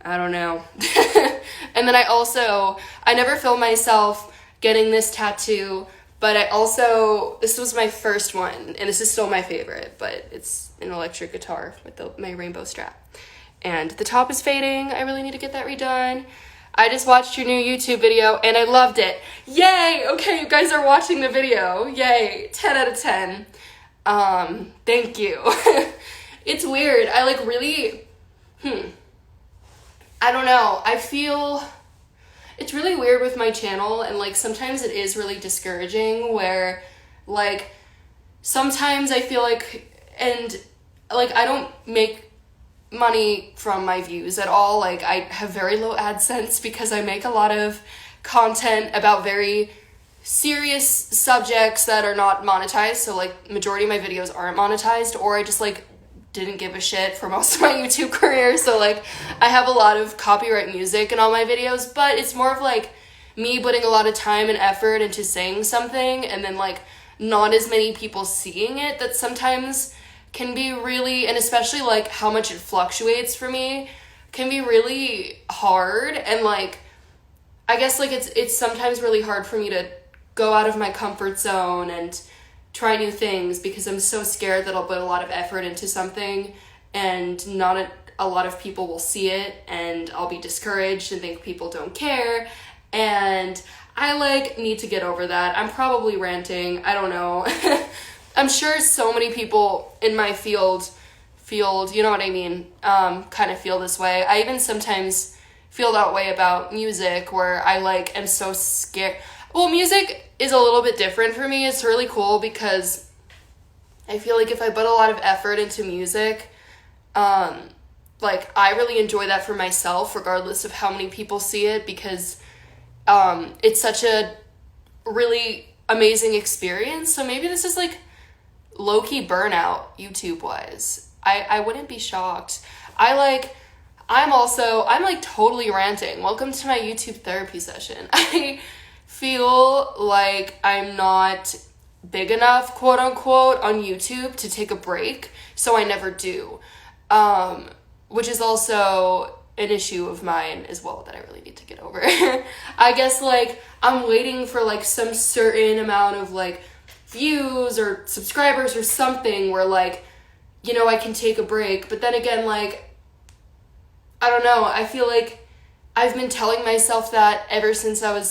I don't know. And then I never filmed myself getting this tattoo, but this was my first one, and this is still my favorite, but it's an electric guitar with my rainbow strap. And the top is fading. I really need to get that redone. I just watched your new YouTube video, and I loved it. Yay! Okay, you guys are watching the video. Yay! 10 out of 10. Thank you. It's weird. I like really, I don't know. I feel it's really weird with my channel, and like sometimes it is really discouraging where like sometimes I feel like, and like I don't make money from my views at all. Like I have very low AdSense because I make a lot of content about very serious subjects that are not monetized. So like majority of my videos aren't monetized, or I just like didn't give a shit for most of my YouTube career. So like I have a lot of copyright music in all my videos, but it's more of like me putting a lot of time and effort into saying something and then like not as many people seeing it, that sometimes can be really, and especially like how much it fluctuates for me, can be really hard. And like I guess like it's sometimes really hard for me to go out of my comfort zone and try new things because I'm so scared that I'll put a lot of effort into something and not a lot of people will see it, and I'll be discouraged and think people don't care. And I like need to get over that. I'm probably ranting. I don't know. I'm sure so many people in my field, you know what I mean, kind of feel this way. I even sometimes feel that way about music, where I like am so scared. Well, music is a little bit different for me. It's really cool because I feel like if I put a lot of effort into music, like I really enjoy that for myself, regardless of how many people see it, because it's such a really amazing experience. So maybe this is like low-key burnout YouTube wise. I wouldn't be shocked. I'm like totally ranting. Welcome to my YouTube therapy session. I feel like I'm not big enough, quote unquote, on YouTube to take a break, so I never do, which is also an issue of mine as well that I really need to get over. I guess like I'm waiting for like some certain amount of like views or subscribers or something where like, you know, I can take a break. But then again, like, I don't know, I feel like I've been telling myself that ever since I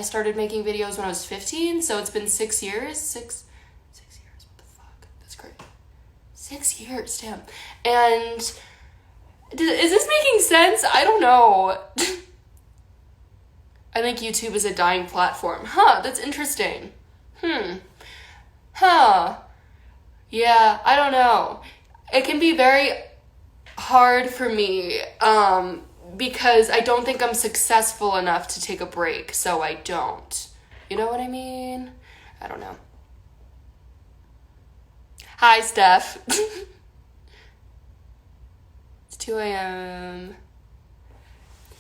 started making videos when I was 15, so it's been 6 years. Six years, what the fuck? That's great. 6 years, damn. And is this making sense? I don't know. I think YouTube is a dying platform. Huh, that's interesting. Yeah, I don't know. It can be very hard for me, because I don't think I'm successful enough to take a break, so I don't. You know what I mean? I don't know. Hi, Steph. It's 2 a.m.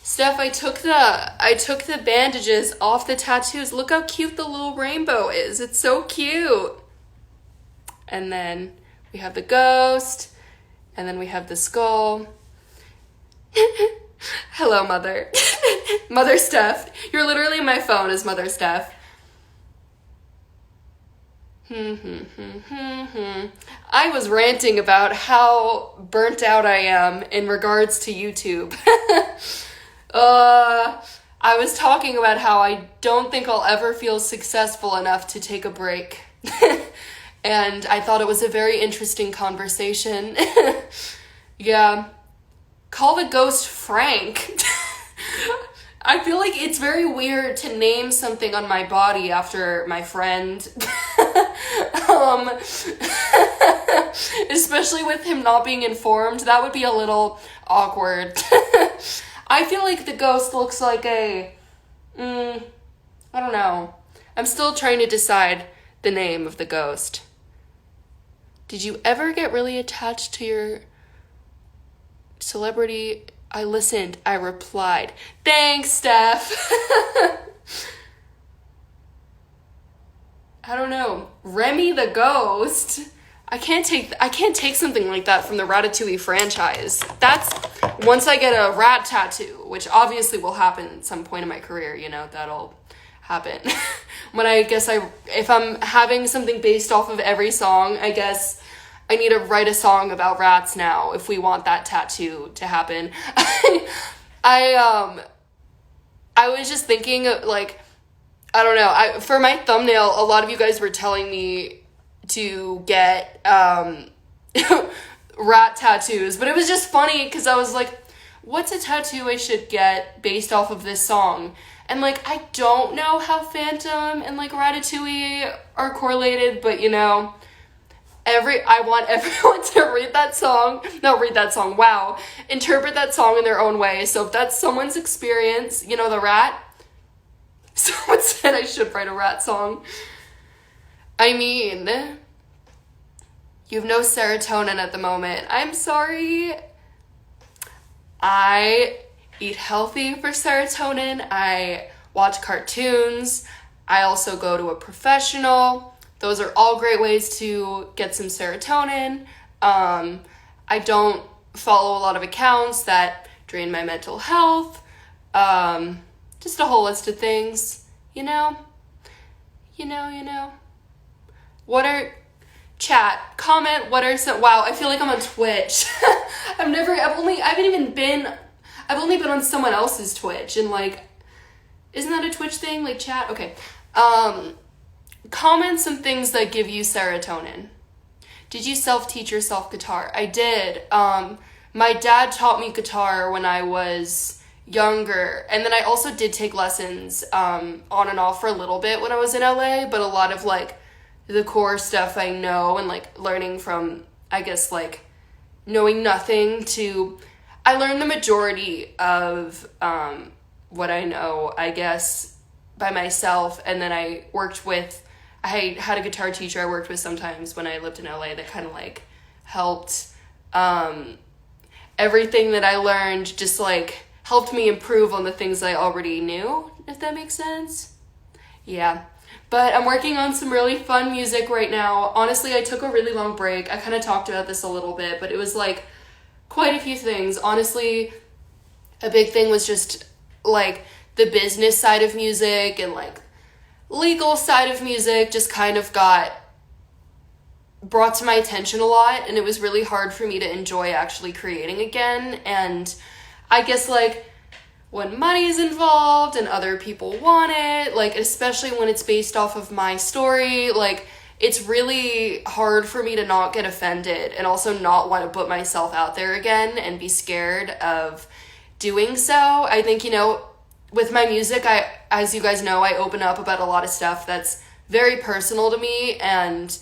Steph, I took the bandages off the tattoos. Look how cute the little rainbow is. It's so cute. And then we have the ghost, and then we have the skull. Hello, Mother. Mother Steph. You're literally my phone as Mother Steph. I was ranting about how burnt out I am in regards to YouTube. I was talking about how I don't think I'll ever feel successful enough to take a break. And I thought it was a very interesting conversation. Yeah. Call the ghost Frank. I feel like it's very weird to name something on my body after my friend. Especially with him not being informed, that would be a little awkward. I feel like the ghost looks like I don't know. I'm still trying to decide the name of the ghost. Did you ever get really attached to your celebrity? I listened. I replied. Thanks, Steph. I don't know. Remy the ghost. I can't take something like that from the Ratatouille franchise. That's, once I get a rat tattoo, which obviously will happen at some point in my career, you know, that'll happen. When if I'm having something based off of every song, I guess I need to write a song about rats now if we want that tattoo to happen. I was just thinking, like, I don't know, for my thumbnail, a lot of you guys were telling me to get rat tattoos, but it was just funny because I was like, what's a tattoo I should get based off of this song? And like, I don't know how Phantom and like Ratatouille are correlated, but you know, I want everyone to interpret that song in their own way. So if that's someone's experience, you know, the rat, someone said I should write a rat song. I mean, you have no serotonin at the moment. I'm sorry. I eat healthy for serotonin. I watch cartoons. I also go to a professional. Those are all great ways to get some serotonin. I don't follow a lot of accounts that drain my mental health. Just a whole list of things, you know. Comment, what are some, wow, I feel like I'm on Twitch. I've only been on someone else's Twitch, and like, isn't that a Twitch thing? Like chat? Okay. Comment some things that give you serotonin. Did you self-teach yourself guitar? I did. My dad taught me guitar when I was younger, and then I also did take lessons on and off for a little bit when I was in LA, but a lot of like the core stuff I know, and like learning from, I guess, like knowing nothing to, I learned the majority of what I know, I guess, by myself. And then I had a guitar teacher I worked with sometimes when I lived in LA that kind of like helped. Everything that I learned just like helped me improve on the things I already knew, if that makes sense. Yeah. But I'm working on some really fun music right now. Honestly, I took a really long break. I kind of talked about this a little bit, but it was like quite a few things. Honestly, a big thing was just like the business side of music and like legal side of music just kind of got brought to my attention a lot, and it was really hard for me to enjoy actually creating again. And I guess like when money is involved and other people want it, like especially when it's based off of my story, like it's really hard for me to not get offended and also not want to put myself out there again and be scared of doing so. I think, you know, with my music, as you guys know, I open up about a lot of stuff that's very personal to me, and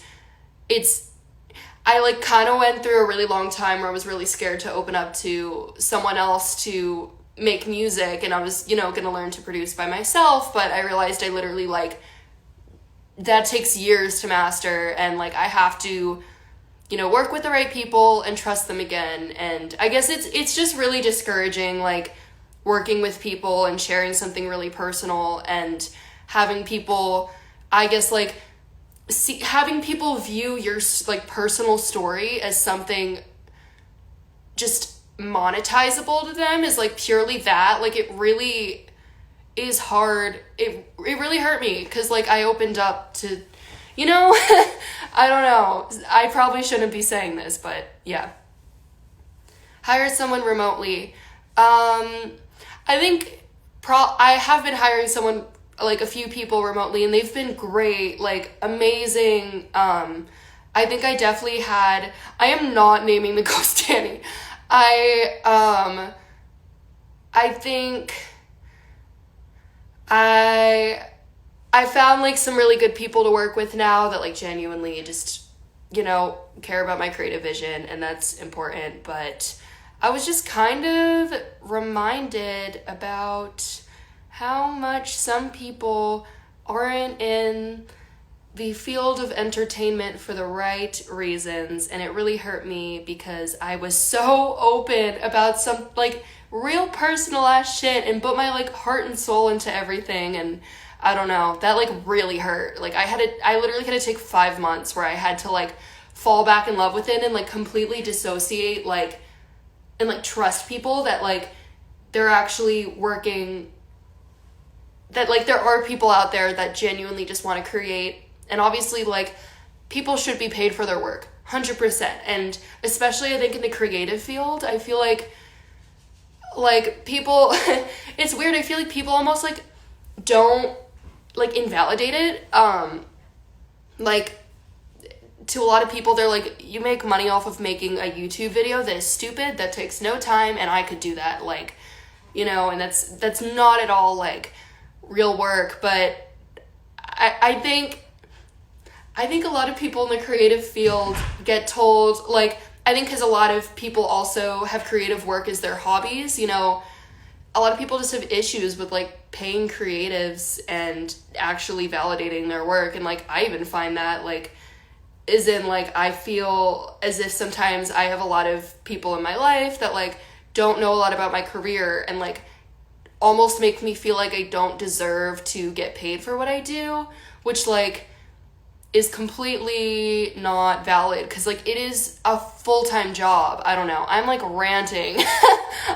I like kind of went through a really long time where I was really scared to open up to someone else to make music, and I was, you know, gonna learn to produce by myself, but I realized I literally like that takes years to master, and like I have to, you know, work with the right people and trust them again. And I guess it's just really discouraging, like working with people and sharing something really personal and having people, I guess, like having people view your like personal story as something just monetizable to them is like purely that. Like it really is hard. It really hurt me because like I opened up to, you know, I don't know, I probably shouldn't be saying this, but yeah. Hire someone remotely. I think I have been hiring someone, like a few people remotely, and they've been great, like amazing. I think I definitely I am not naming the ghost Danny. I think I found like some really good people to work with now that like genuinely just, you know, care about my creative vision, and that's important. But I was just kind of reminded about how much some people aren't in the field of entertainment for the right reasons, and it really hurt me because I was so open about some like real personal ass shit and put my like heart and soul into everything, and I don't know, that like really hurt. Like I literally had to take 5 months where I had to like fall back in love with it and like completely dissociate like and like trust people that like they're actually working, that like there are people out there that genuinely just want to create. And obviously like people should be paid for their work 100%, and especially I think in the creative field I feel like people it's weird, I feel like people almost like don't like invalidate it. Like to a lot of people they're like, you make money off of making a YouTube video that is stupid, that takes no time, and I could do that, like, you know, and that's not at all like real work. But I think a lot of people in the creative field get told, like, I think because a lot of people also have creative work as their hobbies, you know, a lot of people just have issues with like paying creatives and actually validating their work. And like I even find that like is in like I feel as if sometimes I have a lot of people in my life that like don't know a lot about my career and like almost make me feel like I don't deserve to get paid for what I do, which like is completely not valid, because like it is a full-time job. I don't know, I'm like ranting.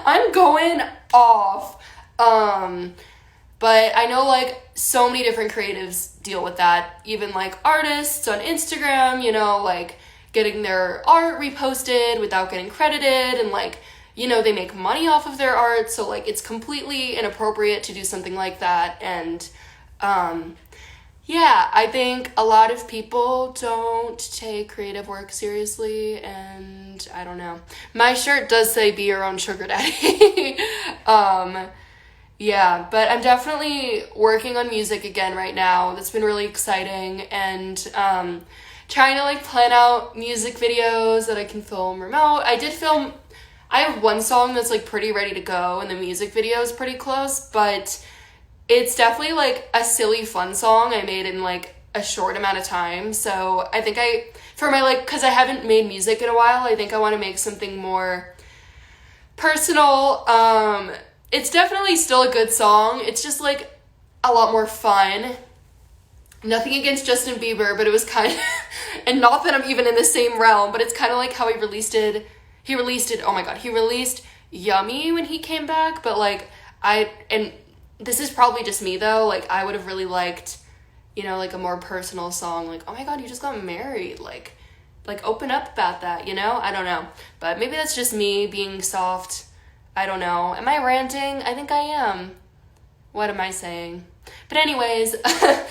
I'm going off. But I know like so many different creatives deal with that, even like artists on Instagram, you know, like getting their art reposted without getting credited, and like, you know, they make money off of their art, so like it's completely inappropriate to do something like that. And yeah, I think a lot of people don't take creative work seriously, and I don't know. My shirt does say be your own sugar daddy. Yeah, but I'm definitely working on music again right now. That's been really exciting, and trying to like plan out music videos that I can film remote. I have one song that's like pretty ready to go, and the music video is pretty close, but it's definitely like a silly fun song I made in like a short amount of time. So I think for my like, because I haven't made music in a while, I think I want to make something more personal. It's definitely still a good song. It's just like a lot more fun. Nothing against Justin Bieber, but it was kind of, and not that I'm even in the same realm, but it's kind of like how he released, oh my god, he released Yummy when he came back, but like, and this is probably just me though, like I would have really liked, you know, like a more personal song, like, oh my god, you just got married, like open up about that, you know? I don't know, but maybe that's just me being soft. I don't know. Am I ranting? I think I am. What am I saying? But anyways, the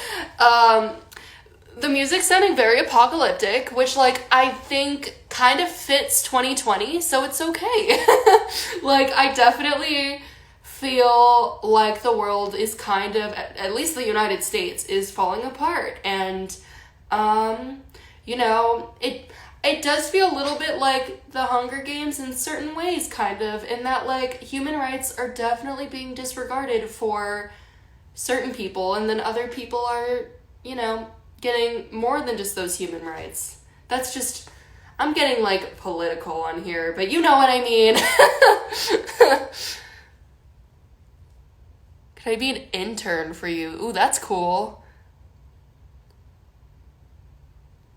music's sounding very apocalyptic, which like I think kind of fits 2020, so it's okay. Like I definitely feel like the world is kind of, at least the United States, is falling apart. And you know, it does feel a little bit like the Hunger Games in certain ways, kind of, in that like human rights are definitely being disregarded for certain people, and then other people are, you know, getting more than just those human rights. That's just, I'm getting like political on here, but you know what I mean. Could I be an intern for you? Ooh, that's cool.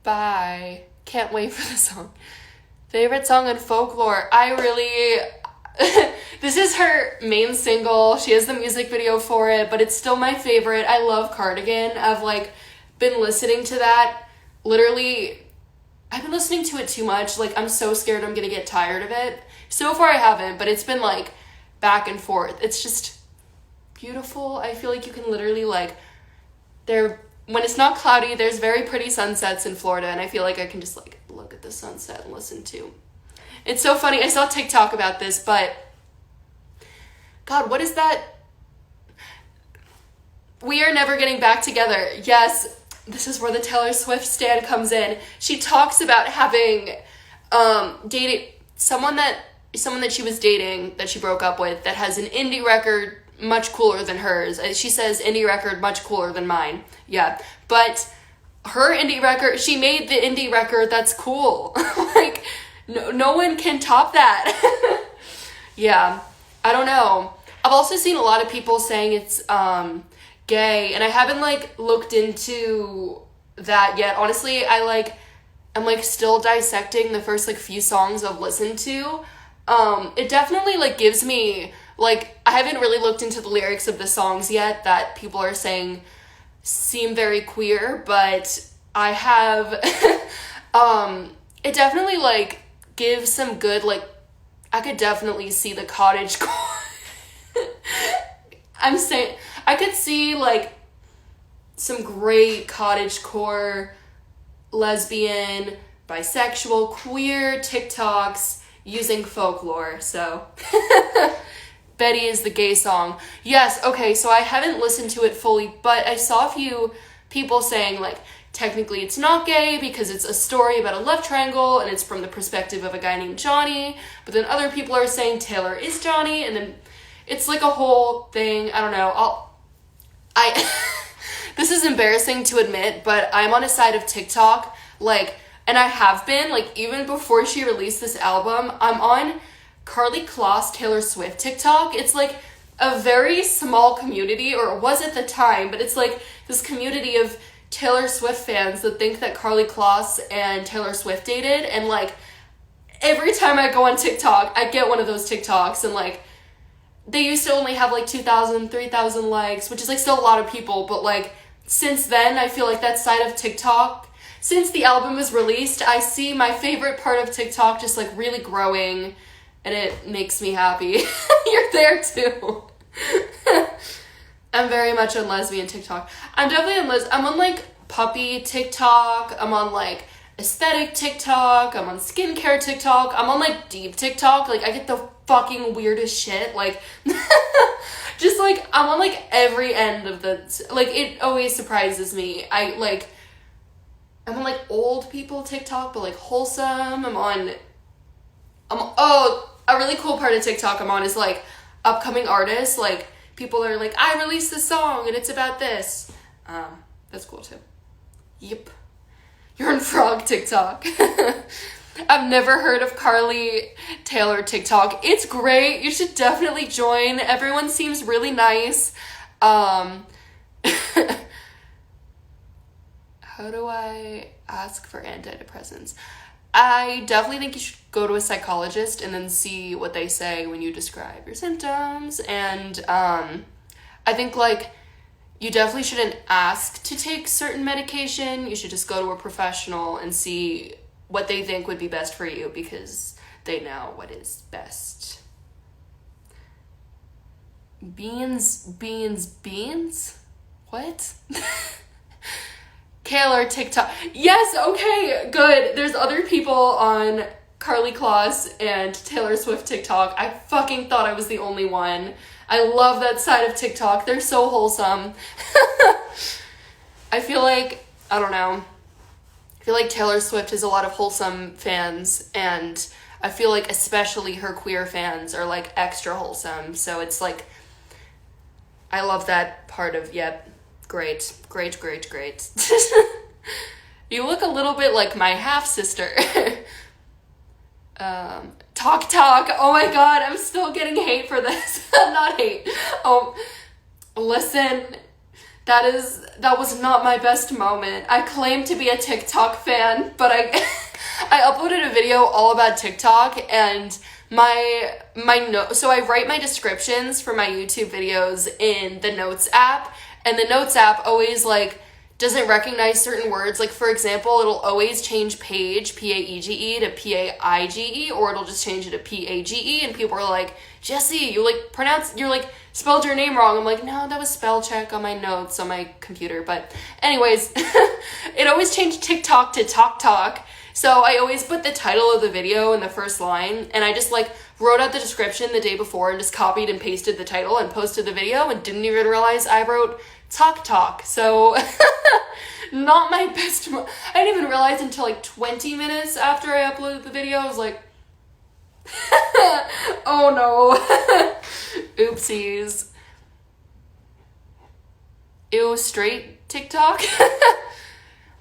Bye. Can't wait for the song. Favorite song in Folklore. This is her main single. She has the music video for it, but it's still my favorite. I love Cardigan. I've like been listening to that. Literally, I've been listening to it too much. Like I'm so scared I'm gonna get tired of it. So far I haven't, but it's been like back and forth. It's just beautiful. I feel like you can literally like, when it's not cloudy, there's very pretty sunsets in Florida, and I feel like I can just like look at the sunset and listen to. It's so funny. I saw TikTok about this, but God, what is that? We Are Never Getting Back Together. Yes, this is where the Taylor Swift stan comes in. She talks about having dated someone that she was dating, that she broke up with, that has an indie record much cooler than hers. She says indie record much cooler than mine. Yeah, but her indie record, she made the indie record that's cool. Like no one can top that. Yeah, I don't know. I've also seen a lot of people saying it's gay, and I haven't like looked into that yet. Honestly, I like I'm like still dissecting the first like few songs I've listened to. It definitely like gives me like, I haven't really looked into the lyrics of the songs yet that people are saying seem very queer, but I have it definitely like gives some good, like, I could definitely see the cottagecore. I'm saying I could see like some great cottagecore, lesbian, bisexual, queer TikToks using folklore. So Betty is the gay song. Yes, okay, so I haven't listened to it fully, but I saw a few people saying like technically it's not gay because it's a story about a love triangle and it's from the perspective of a guy named Johnny, but then other people are saying Taylor is Johnny, and then it's like a whole thing. I don't know. This is embarrassing to admit, but I'm on a side of TikTok, like, and I have been, like, even before she released this album, I'm on Karlie Kloss Taylor Swift TikTok. It's like a very small community, or it was at the time, but it's like this community of Taylor Swift fans that think that Karlie Kloss and Taylor Swift dated, and like every time I go on TikTok, I get one of those TikToks, and like they used to only have like 2,000, 3,000 likes, which is like still a lot of people, but like since then, I feel like that side of TikTok, since the album was released, I see my favorite part of TikTok just like really growing, and it makes me happy. You're there too. I'm very much on lesbian TikTok. I'm definitely I'm on like puppy TikTok. I'm on like aesthetic TikTok. I'm on skincare TikTok. I'm on like deep TikTok. Like I get the fucking weirdest shit. Like just like I'm on like every end of the, like it always surprises me. I'm on like old people TikTok, but like wholesome. A really cool part of TikTok I'm on is like upcoming artists. Like people are like, I released this song and it's about this. That's cool too. Yep. You're on frog TikTok. I've never heard of Karlie Taylor TikTok. It's great. You should definitely join. Everyone seems really nice. How do I ask for antidepressants? I definitely think you should go to a psychologist and then see what they say when you describe your symptoms. And I think like you definitely shouldn't ask to take certain medication. You should just go to a professional and see what they think would be best for you, because they know what is best. Beans? What? Taylor TikTok. Yes, okay, good. There's other people on Karlie Kloss and Taylor Swift TikTok. I fucking thought I was the only one. I love that side of TikTok. They're so wholesome. I feel like, I don't know. I feel like Taylor Swift has a lot of wholesome fans, and I feel like especially her queer fans are like extra wholesome. So it's like, I love that part of, yep. Great. You look a little bit like my half-sister. Talk. Oh my god, I'm still getting hate for this. Not hate. Listen, that was not my best moment. I claim to be a TikTok fan, but I uploaded a video all about TikTok, and so I write my descriptions for my YouTube videos in the Notes app. And the Notes app always, like, doesn't recognize certain words. Like, for example, it'll always change Paege, P-A-E-G-E, to P-A-I-G-E, or it'll just change it to P-A-G-E, and people are like, Jessie, you're spelled your name wrong. I'm like, no, that was spell check on my notes on my computer. But anyways, it always changed TikTok to Talk. So I always put the title of the video in the first line, and I just, like, wrote out the description the day before and just copied and pasted the title and posted the video and didn't even realize I wrote Talk. So not my best. I didn't even realize until like 20 minutes after I uploaded the video. I was like, oh no. Oopsies. Ew, straight TikTok.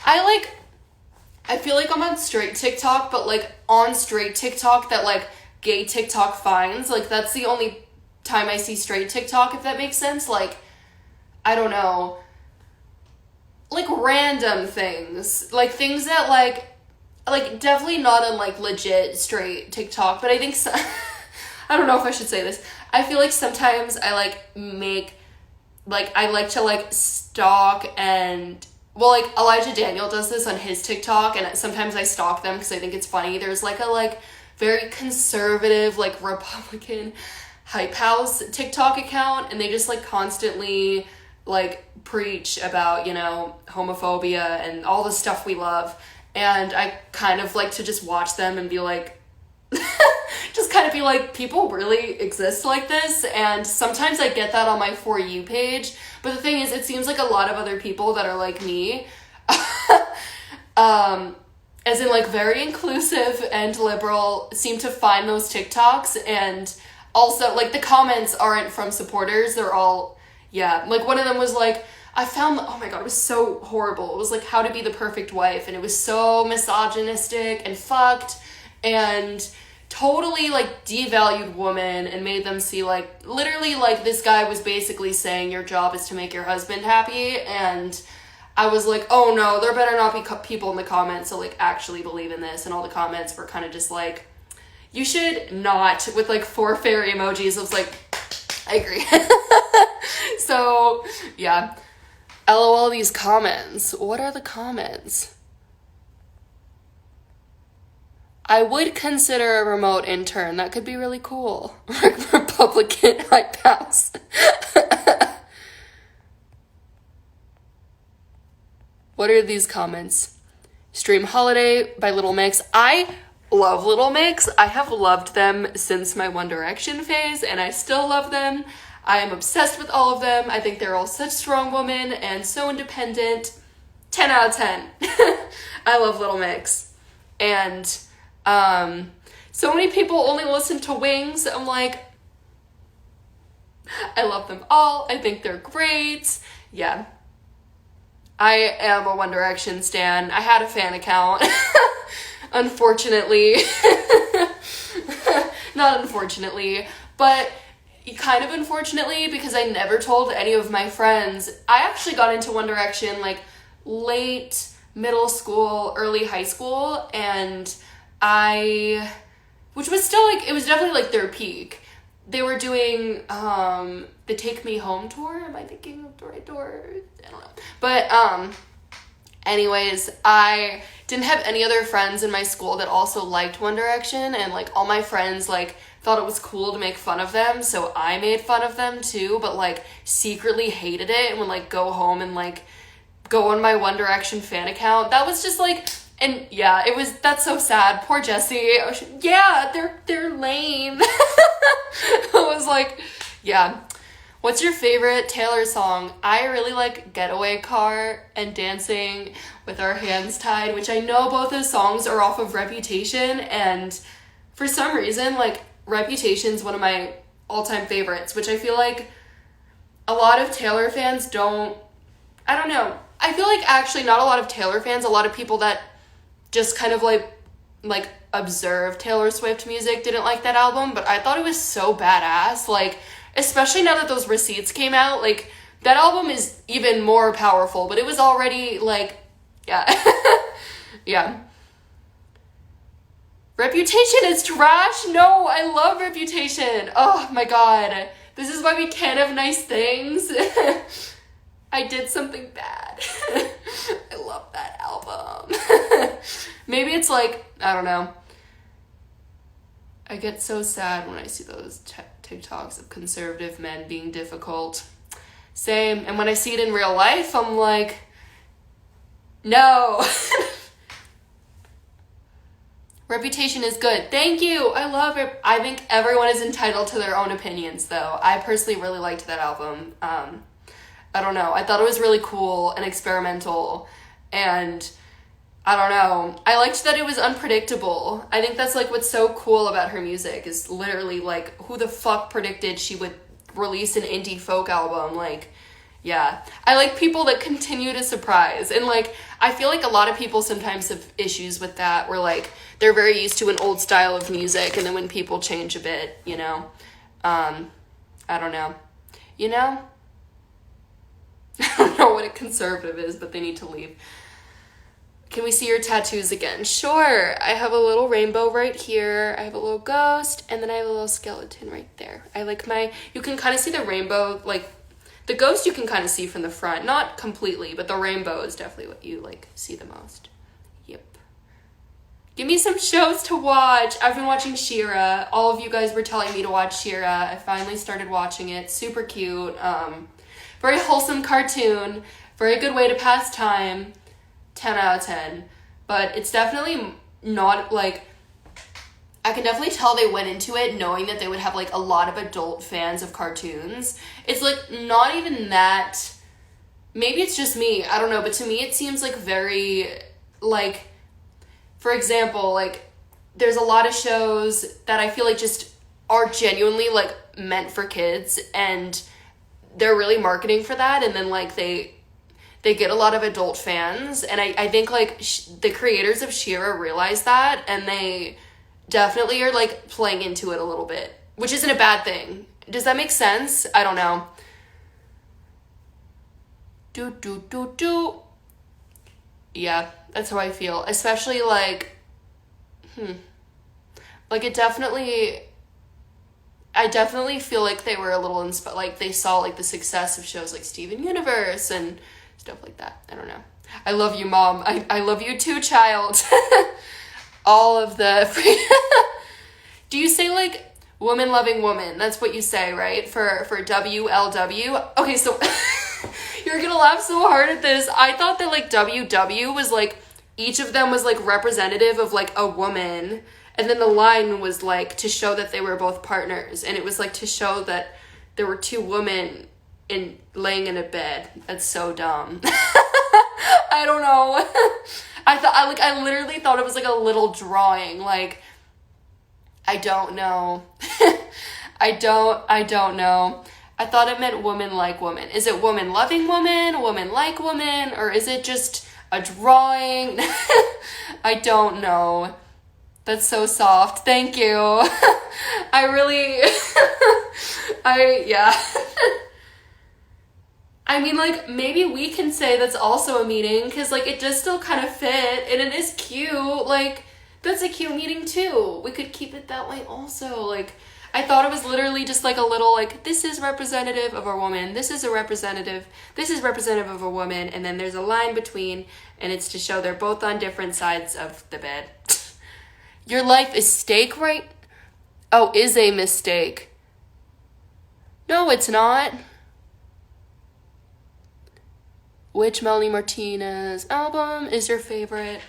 I feel like I'm on straight TikTok, but like on straight TikTok that like gay TikTok finds. Like that's the only time I see straight TikTok, if that makes sense. Like, I don't know, like random things, like things that like like, definitely not on, like, legit straight TikTok, but I think I don't know if I should say this. I feel like sometimes I, like, I like to, like, stalk and, well, like, Elijah Daniel does this on his TikTok, and sometimes I stalk them because I think it's funny. There's, like, a, like, very conservative, like, Republican hype house TikTok account, and they just, like, constantly, like, preach about, you know, homophobia and all the stuff we love, and I kind of like to just watch them and be like, just kind of be like, people really exist like this, and sometimes I get that on my For You page, but the thing is, it seems like a lot of other people that are like me, as in, like, very inclusive and liberal, seem to find those TikToks, and also, like, the comments aren't from supporters, they're all, yeah, like, one of them was like, I found, oh my god, it was so horrible, it was like, how to be the perfect wife, and it was so misogynistic and fucked, and totally, like, devalued women, and made them see, like, literally, like, this guy was basically saying your job is to make your husband happy, and I was like, oh no, there better not be people in the comments that, like, actually believe in this, and all the comments were kind of just like, you should not, with, like, 4 fairy emojis. I was like, I agree. So, yeah. LOL these comments. What are the comments? I would consider a remote intern. That could be really cool. Republican hype house. What are these comments? Stream Holiday by Little Mix. I love Little Mix. I have loved them since my One Direction phase, and I still love them. I am obsessed with all of them. I think they're all such strong women and so independent. 10 out of 10. I love Little Mix. And so many people only listen to Wings. I'm like, I love them all. I think they're great. Yeah. I am a One Direction stan. I had a fan account. Unfortunately. Not unfortunately, but kind of unfortunately, because I never told any of my friends. I actually got into One Direction, like, late middle school, early high school, and which was still, like, it was definitely, like, their peak. They were doing, the Take Me Home tour. Am I thinking of the right tour? I don't know. But, anyways, I didn't have any other friends in my school that also liked One Direction, and, like, all my friends, like, thought it was cool to make fun of them, so I made fun of them too, but, like, secretly hated it, and would, like, go home and, like, go on my One Direction fan account. That was just, like, and yeah, that's so sad. Poor Jessie. Yeah, they're lame. I was like, yeah. What's your favorite Taylor song? I really like Getaway Car and Dancing with Our Hands Tied, which I know both those songs are off of Reputation, and for some reason, like, Reputation's one of my all-time favorites, which I feel like a lot of Taylor fans don't, I don't know. I feel like actually not a lot of Taylor fans, a lot of people that just kind of like observe Taylor Swift music didn't like that album, but I thought it was so badass, like, especially now that those Receipts came out, like, that album is even more powerful, but it was already, like, yeah. Yeah. Reputation is trash? No, I love Reputation. Oh my god. This is why we can't have nice things. I did something bad. I love that album. Maybe it's like, I don't know. I get so sad when I see those TikToks of conservative men being difficult. Same. And when I see it in real life, I'm like, no. Reputation is good. Thank you. I love it. I think everyone is entitled to their own opinions, though. I personally really liked that album. I don't know. I thought it was really cool and experimental, and I don't know. I liked that it was unpredictable. I think that's, like, what's so cool about her music is literally, like, who the fuck predicted she would release an indie folk album? Like, yeah. I like people that continue to surprise, and, like, I feel like a lot of people sometimes have issues with that, where, like, they're very used to an old style of music, and then when people change a bit, you know? I don't know. You know? I don't know what a conservative is, but they need to leave. Can we see your tattoos again? Sure. I have a little rainbow right here. I have a little ghost, and then I have a little skeleton right there. I like you can kind of see the rainbow, like, the ghost you can kind of see from the front. Not completely, but the rainbow is definitely what you, like, see the most. Yep. Give me some shows to watch. I've been watching She-Ra. All of you guys were telling me to watch She-Ra. I finally started watching it. Super cute. Very wholesome cartoon. Very good way to pass time. 10 out of 10. But it's definitely not, like, I can definitely tell they went into it knowing that they would have, like, a lot of adult fans of cartoons. It's, like, not even that, maybe it's just me, I don't know, but to me it seems, like, very, like, for example, like, there's a lot of shows that I feel like just are genuinely, like, meant for kids, and they're really marketing for that, and then, like, they get a lot of adult fans, and I think, like, the creators of She-Ra realize that, and they definitely are, like, playing into it a little bit, which isn't a bad thing. Does that make sense? I don't know. Yeah, that's how I feel. Especially, like, like, I definitely feel like they were a little like, they saw, like, the success of shows like Steven Universe and stuff like that. I don't know. I love you, Mom. I love you too, child. All of the do you say, like, woman loving woman? That's what you say, right? For WLW? Okay, so you're gonna laugh so hard at this. I thought that, like, WW was, like, each of them was, like, representative of, like, a woman, and then the line was, like, to show that they were both partners, and it was, like, to show that there were two women laying in a bed. That's so dumb. I don't know. I literally thought it was, like, a little drawing. Like, I don't know. I don't know. I thought it meant woman like woman. Is it woman loving woman, woman like woman, or is it just a drawing? I don't know. That's so soft. Thank you. Yeah. I mean, like, maybe we can say that's also a meeting, because, like, it does still kind of fit, and it is cute. Like, that's a cute meeting, too. We could keep it that way also. Like, I thought it was literally just, like, a little, like, this is representative of a woman, this is representative of a woman, and then there's a line between, and it's to show they're both on different sides of the bed. Your life is steak, right? Oh, is a mistake. No, it's not. Which Melanie Martinez album is your favorite?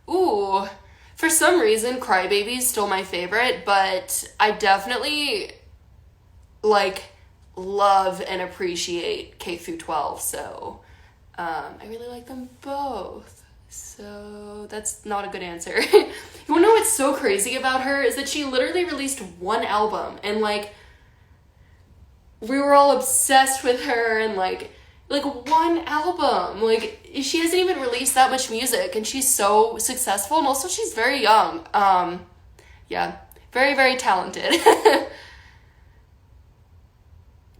Ooh, for some reason, Crybaby's still my favorite, but I definitely, like, love and appreciate K through 12, so I really like them both. So that's not a good answer. You wanna know what's so crazy about her is that she literally released one album, and, like, we were all obsessed with her, and, like, one album. Like, she hasn't even released that much music, and she's so successful, and also she's very young. Yeah, very, very talented.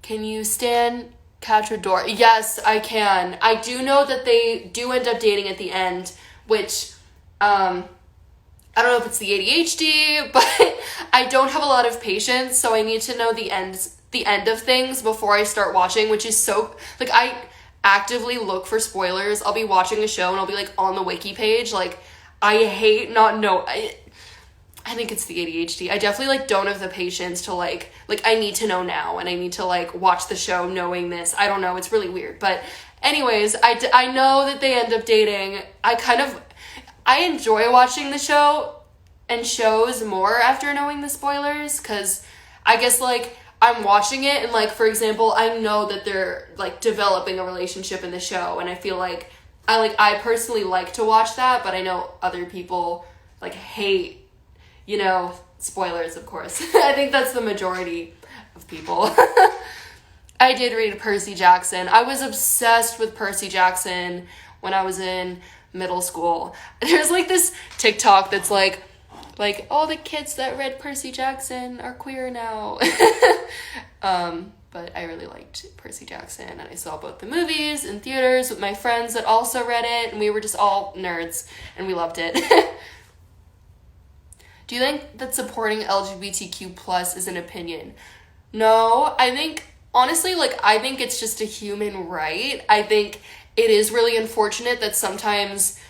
Can you stand Catrador? Yes, I can. I do know that they do end up dating at the end, which, I don't know if it's the ADHD, but I don't have a lot of patience, so I need to know the end of things before I start watching, which is so, like, I actively look for spoilers. I'll be watching a show and I'll be, like, on the wiki page. Like, I hate not know. I think it's the ADHD. I definitely, like, don't have the patience to, like, I need to know now, and I need to, like, watch the show knowing this. I don't know. It's really weird. But anyways, I know that they end up dating. I enjoy watching the show and shows more after knowing the spoilers, because I guess, like, I'm watching it, and, like, for example, I know that they're, like, developing a relationship in the show, and I feel like I personally like to watch that, but I know other people, like, hate, you know, spoilers, of course. I think that's the majority of people. I did read Percy Jackson. I was obsessed with Percy Jackson when I was in middle school. There's, like, this TikTok that's like, all the kids that read Percy Jackson are queer now. But but I really liked Percy Jackson, and I saw both the movies in theaters with my friends that also read it, and we were just all nerds, and we loved it. Do you think that supporting LGBTQ plus is an opinion? No, I think, honestly, like, I think it's just a human right. I think it is really unfortunate that sometimes,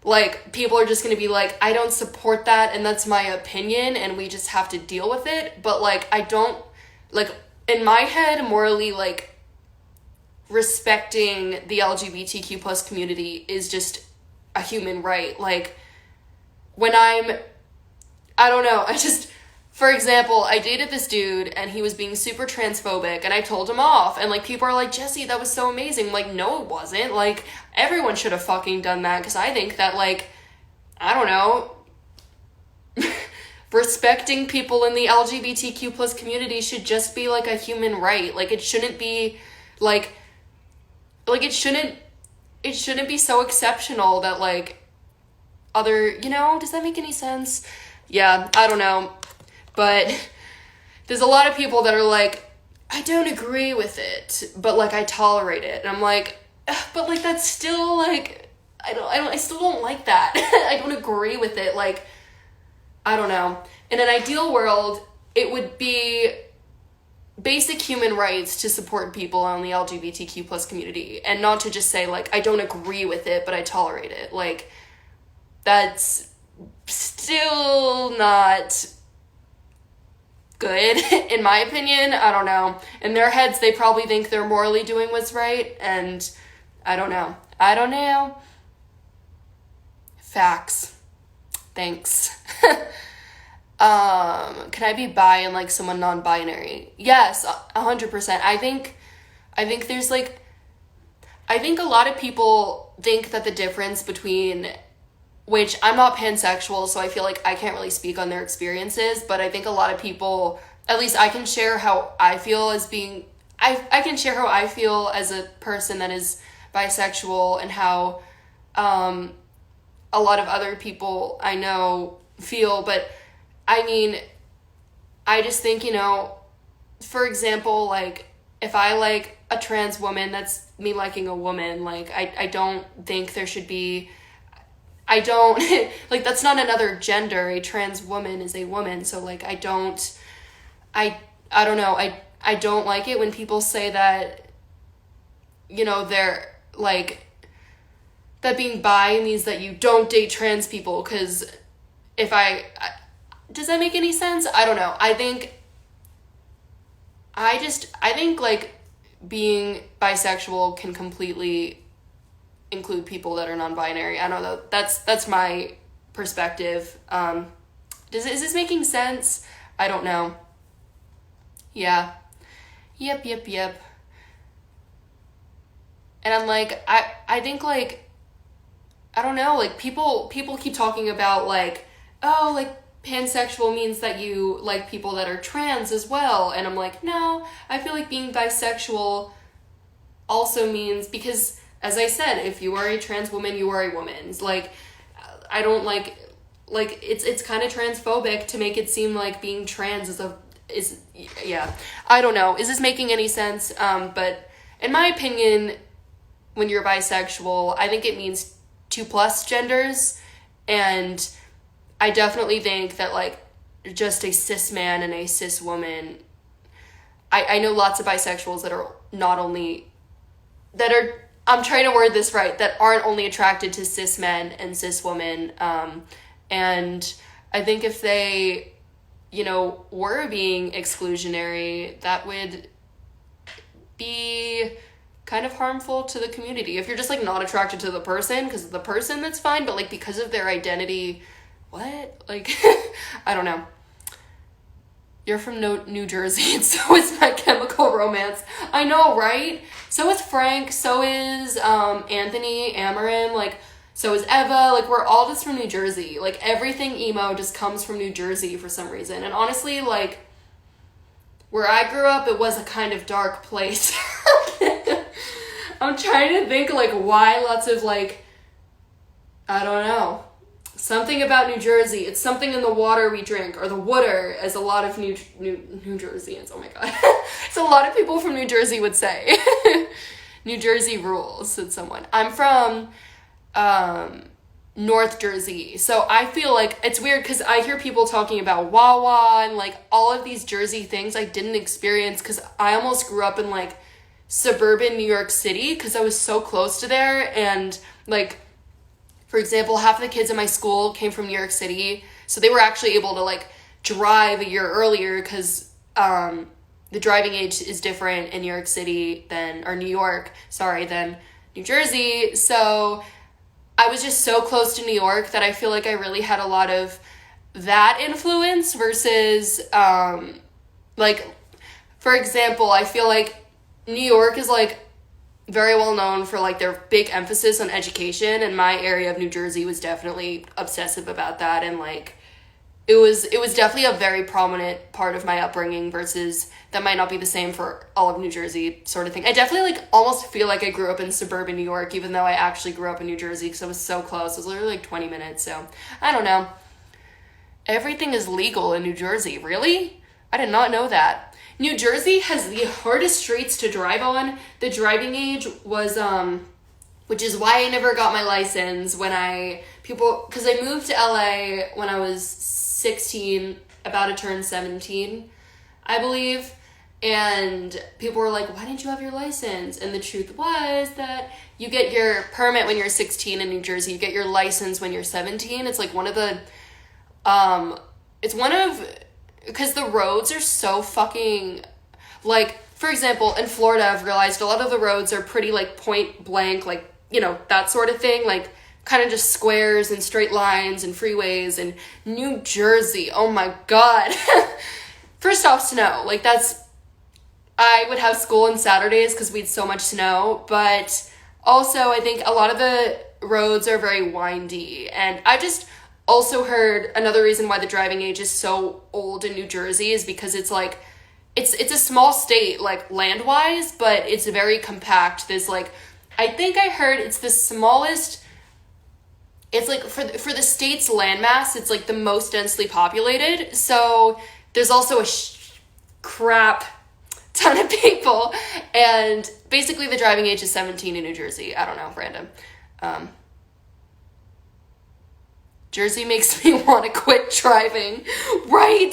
like, people are just going to be like, I don't support that, and that's my opinion, and we just have to deal with it. But, like, I don't, like, in my head, morally, like, respecting the LGBTQ plus community is just a human right. Like, when I don't know, for example, I dated this dude, and he was being super transphobic, and I told him off, and, like, people are like, Jessie, that was so amazing. I'm like, no, it wasn't. Like, everyone should have fucking done that, because I think that, like, I don't know, respecting people in the LGBTQ plus community should just be, like, a human right. Like, it shouldn't be, like, it shouldn't be so exceptional that, like, other, you know, does that make any sense? Yeah, I don't know. But there's a lot of people that are like, I don't agree with it, but, like, I tolerate it. And I'm like, but, like, that's still, like, I still don't like that. I don't agree with it. Like, I don't know. In an ideal world, it would be basic human rights to support people on the LGBTQ plus community, and not to just say, like, I don't agree with it, but I tolerate it. Like, that's still not good, in my opinion. I don't know. In their heads, they probably think they're morally doing what's right, and I don't know. Facts. Thanks. Can I be bi and like someone non-binary? Yes, 100%. I think there's like, I think a lot of people think that the difference between, which I'm not pansexual, so I feel like I can't really speak on their experiences, but I think a lot of people, at least I can share how I feel as being, I can share how I feel as a person that is bisexual, and how a lot of other people I know feel. But I mean, I just think, you know, for example, like, if I like a trans woman, that's me liking a woman. Like, I don't think there should be, I don't, like, that's not another gender. A trans woman is a woman. So, like, I don't know. I don't like it when people say that, you know, they're, like, that being bi means that you don't date trans people, because if does that make any sense? I don't know. I think, like, being bisexual can completely include people that are non-binary. I don't know. That's my perspective. Is this making sense? I don't know. Yeah. Yep. And I'm like, I think, like, I don't know, like, people keep talking about, like, oh, like, pansexual means that you like people that are trans as well. And I'm like, no, I feel like being bisexual also means, because, as I said, if you are a trans woman, you are a woman. Like, I don't like, it's kind of transphobic to make it seem like being trans is yeah. I don't know. Is this making any sense? But in my opinion, when you're bisexual, I think it means 2+ genders, and I definitely think that, like, just a cis man and a cis woman, I know lots of bisexuals that are not only, that are, I'm trying to word this right, that aren't only attracted to cis men and cis women, and I think if they, you know, were being exclusionary, that would be kind of harmful to the community. If you're just, like, not attracted to the person because of the person, that's fine, but, like, because of their identity, what? Like, I don't know. You're from New Jersey, and so is My Chemical Romance. I know, right? So is Frank, so is Anthony Amarin, like, so is Eva. Like, we're all just from New Jersey. Like, everything emo just comes from New Jersey for some reason. And honestly, like, where I grew up, it was a kind of dark place. I'm trying to think, like, why lots of, like, I don't know, Something about New Jersey. It's something in the water we drink, or the water, as a lot of New Jerseyans, oh my god. So a lot of people from New Jersey would say. New Jersey rules, said someone. I'm from North Jersey, so I feel like it's weird because I hear people talking about Wawa and like all of these Jersey things I didn't experience because I almost grew up in like suburban New York City because I was so close to there. And like, for example, half of the kids in my school came from New York City, so they were actually able to like drive a year earlier because the driving age is different in New York City than New Jersey. So I was just so close to New York that I feel like I really had a lot of that influence versus, like, for example, I feel like New York is, like, very well known for, like, their big emphasis on education, and my area of New Jersey was definitely obsessive about that, and, like, it was definitely a very prominent part of my upbringing versus that might not be the same for all of New Jersey sort of thing. I definitely like almost feel like I grew up in suburban New York, even though I actually grew up in New Jersey because I was so close. It was literally like 20 minutes. So I don't know. Everything is legal in New Jersey. Really? I did not know that. New Jersey has the hardest streets to drive on. The driving age was, which is why I never got my license because I moved to LA when I was 16, about to turn 17, I believe. And people were like, why didn't you have your license? And the truth was that you get your permit when you're 16 in New Jersey. You get your license when you're 17. It's like because the roads are so fucking, like, for example, in Florida, I've realized a lot of the roads are pretty, like, point blank, like, you know, that sort of thing, like, kind of just squares and straight lines and freeways. And New Jersey, oh my god. First off, snow, like, I would have school on Saturdays because we had so much snow, but also I think a lot of the roads are very windy, and I just also heard another reason why the driving age is so old in New Jersey is because it's like, it's a small state, like, land-wise, but it's very compact. There's, like, I think I heard it's the smallest, it's, like, for the state's landmass, it's, like, the most densely populated, so there's also a crap ton of people, and basically the driving age is 17 in New Jersey. I don't know, random. Jersey makes me want to quit driving, right?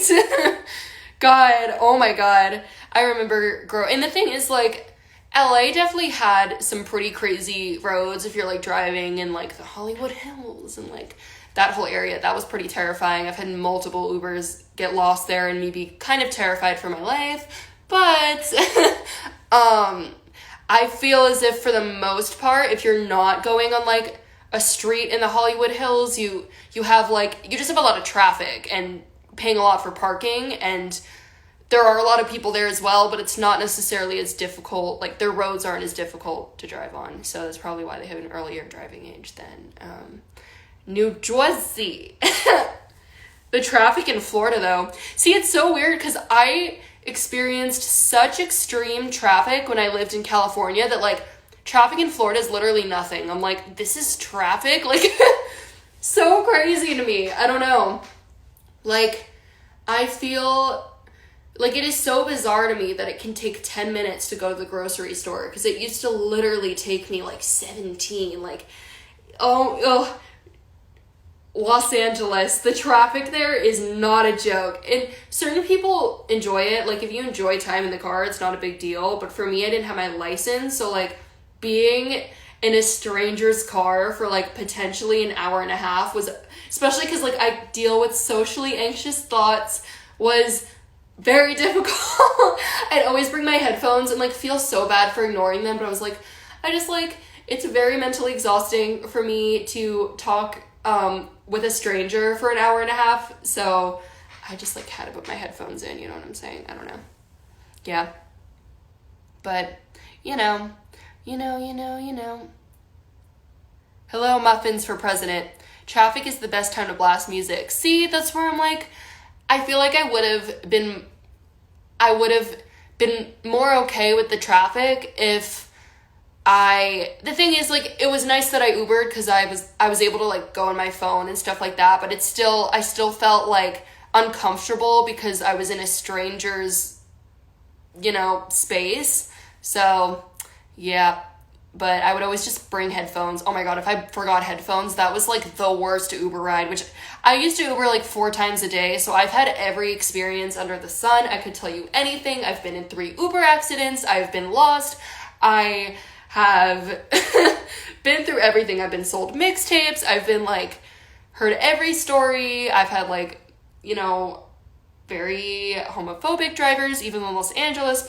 God, oh my god. I remember and the thing is, like, LA definitely had some pretty crazy roads if you're, like, driving in, like, the Hollywood Hills and, like, that whole area. That was pretty terrifying. I've had multiple Ubers get lost there and me be kind of terrified for my life. But I feel as if for the most part, if you're not going on, like, a street in the Hollywood Hills, you have, like, you just have a lot of traffic and paying a lot for parking, and there are a lot of people there as well, but it's not necessarily as difficult, like, their roads aren't as difficult to drive on, so that's probably why they have an earlier driving age than New Jersey. The traffic in Florida, though. See, it's so weird, because I experienced such extreme traffic when I lived in California that, like, traffic in Florida is literally nothing. I'm like, this is traffic? Like, so crazy to me. I don't know. Like, I feel like it is so bizarre to me that it can take 10 minutes to go to the grocery store, because it used to literally take me, like, 17. Like, oh, Los Angeles, the traffic there is not a joke. And certain people enjoy it. Like, if you enjoy time in the car, it's not a big deal. But for me, I didn't have my license, so, like, being in a stranger's car for, like, potentially an hour and a half was, especially because, like, I deal with socially anxious thoughts, was very difficult. I'd always bring my headphones and, like, feel so bad for ignoring them, but I was like, it's very mentally exhausting for me to talk with a stranger for an hour and a half, so I just, like, had to put my headphones in, you know what I'm saying? I don't know. Yeah. But, you know. Hello, muffins for president. Traffic is the best time to blast music. See, that's where I'm like, I feel like I would have been more okay with the traffic if the thing is, like, it was nice that I Ubered because I was able to, like, go on my phone and stuff like that, but I still felt, like, uncomfortable because I was in a stranger's, space. So, yeah. But I would always just bring headphones. Oh my god, if I forgot headphones, that was, like, the worst Uber ride, which I used to Uber, like, 4 times a day, so I've had every experience under the sun. I could tell you anything. I've been in 3 Uber accidents. I've been lost. I have been through everything. I've been sold mixtapes. I've been, like, heard every story. I've had, like, very homophobic drivers, even in Los Angeles,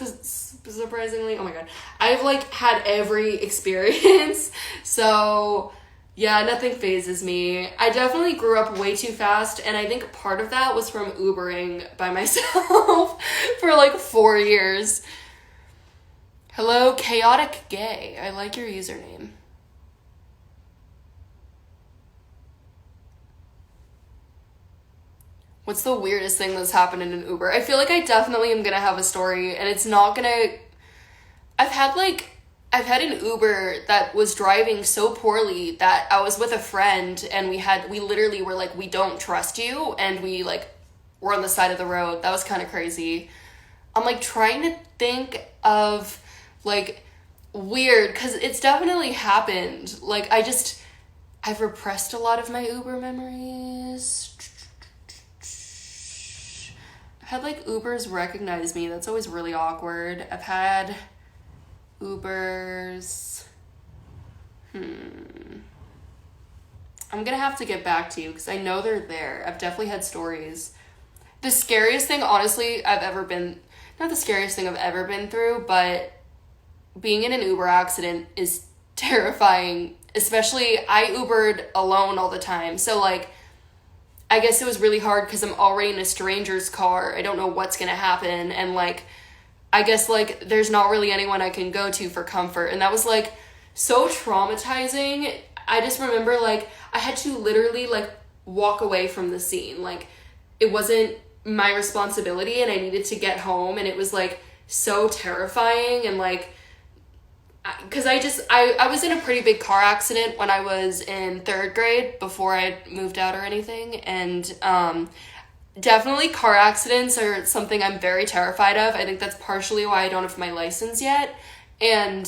surprisingly. Oh my god. I've, like, had every experience. So, yeah, nothing phases me. I definitely grew up way too fast, and I think part of that was from Ubering by myself for, like, 4 years. Hello, Chaotic Gay. I like your username. What's the weirdest thing that's happened in an Uber? I feel like I definitely am gonna have a story, and it's not gonna... I've had an Uber that was driving so poorly that I was with a friend, and we literally were like, we don't trust you, and we, like, were on the side of the road. That was kind of crazy. I'm, like, trying to think of, like, weird, because it's definitely happened. Like, I've repressed a lot of my Uber memories. I've had, like, Ubers recognize me. That's always really awkward. I've had Ubers. I'm gonna have to get back to you, because I know they're there. I've definitely had stories. The scariest thing, honestly, not the scariest thing I've ever been through, but being in an Uber accident is terrifying. Especially, I Ubered alone all the time. So, like, I guess it was really hard because I'm already in a stranger's car. I don't know what's going to happen. And, like, I guess, like, there's not really anyone I can go to for comfort. And that was, like, so traumatizing. I just remember, like, I had to literally, like, walk away from the scene. Like, it wasn't my responsibility, and I needed to get home. And it was, like, so terrifying. And, like, because I was in a pretty big car accident when I was in 3rd grade before I moved out or anything, and definitely car accidents are something I'm very terrified of. I think that's partially why I don't have my license yet, and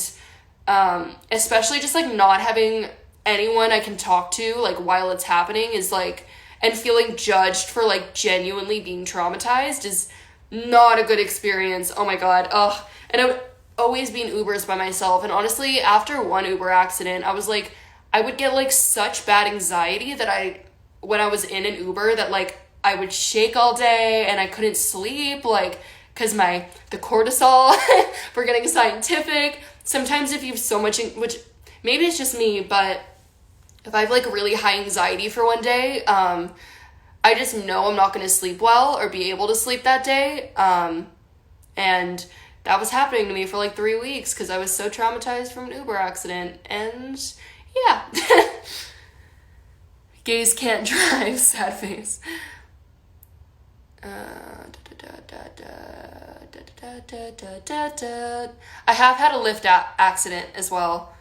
especially just, like, not having anyone I can talk to, like, while it's happening is, like, and feeling judged for, like, genuinely being traumatized is not a good experience. Oh my god. Ugh. And I would always be in Ubers by myself, and honestly, after one Uber accident, I was like, I would get, like, such bad anxiety that when I was in an Uber, that, like, I would shake all day and I couldn't sleep, like, because the cortisol for getting scientific. Sometimes if you have so much, which maybe it's just me, but if I have, like, really high anxiety for one day, I just know I'm not going to sleep well or be able to sleep that day, and that was happening to me for, like, 3 weeks because I was so traumatized from an Uber accident. And yeah. Gays can't drive, sad face. I have had a lift accident as well.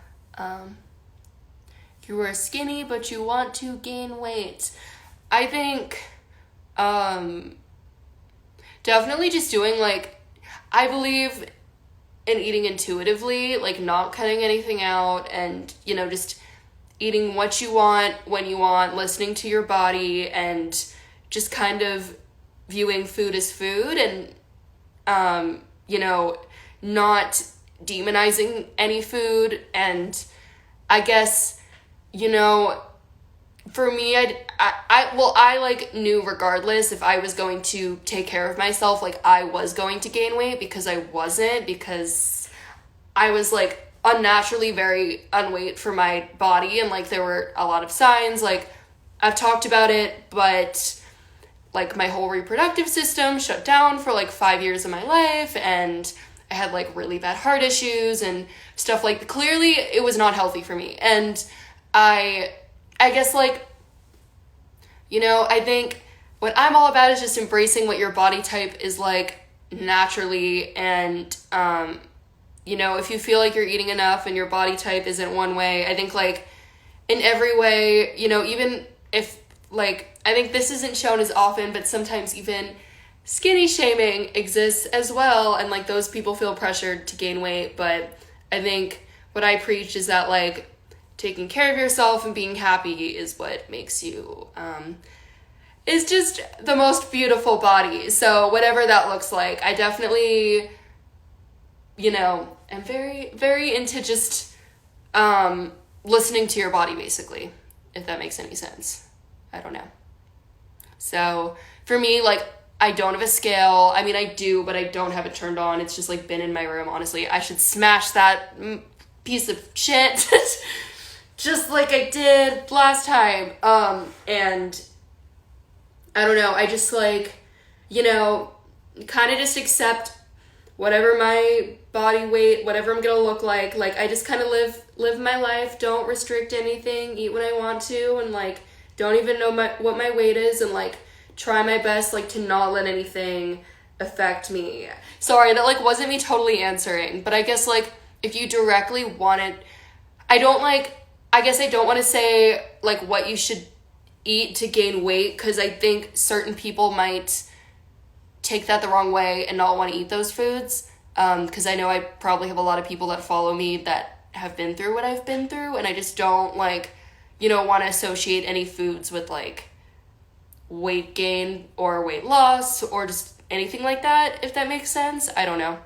You were skinny, but you want to gain weight. I think definitely just doing, like, I believe in eating intuitively, like, not cutting anything out, and, just eating what you want, when you want, listening to your body, and just kind of viewing food as food, and, not demonizing any food. And I guess, for me, I like, knew regardless if I was going to take care of myself, like, I was going to gain weight, because I wasn't, because I was, like, unnaturally very unweight for my body, and, like, there were a lot of signs. Like, I've talked about it, but, like, my whole reproductive system shut down for, like, 5 years of my life, and I had, like, really bad heart issues and stuff. Like, clearly it was not healthy for me, and I guess, like, I think what I'm all about is just embracing what your body type is like naturally, and you know, if you feel like you're eating enough and your body type isn't one way, I think, like, in every way, you know, even if, like, I think this isn't shown as often, but sometimes even skinny shaming exists as well, and, like, those people feel pressured to gain weight. But I think what I preach is that, like, taking care of yourself and being happy is what makes you, is just the most beautiful body. So whatever that looks like, I definitely, you know, am very, very into just, listening to your body, basically, if that makes any sense. I don't know. So for me, like, I don't have a scale. I mean, I do, but I don't have it turned on. It's just, like, been in my room, honestly. I should smash that piece of shit just like I did last time. And I don't know. I just, like, you know, kind of just accept whatever my body weight, whatever I'm gonna look like. Like, I just kind of live my life, don't restrict anything, eat when I want to, and, like, don't even know what my weight is, and, like, try my best, like, to not let anything affect me. Sorry, that, like, wasn't me totally answering, but I guess, like, if you directly wanted, I guess I don't want to say, like, what you should eat to gain weight, because I think certain people might take that the wrong way and not want to eat those foods, because I know I probably have a lot of people that follow me that have been through what I've been through, and I just don't, like, you know, want to associate any foods with, like, weight gain or weight loss or just anything like that, if that makes sense. I don't know.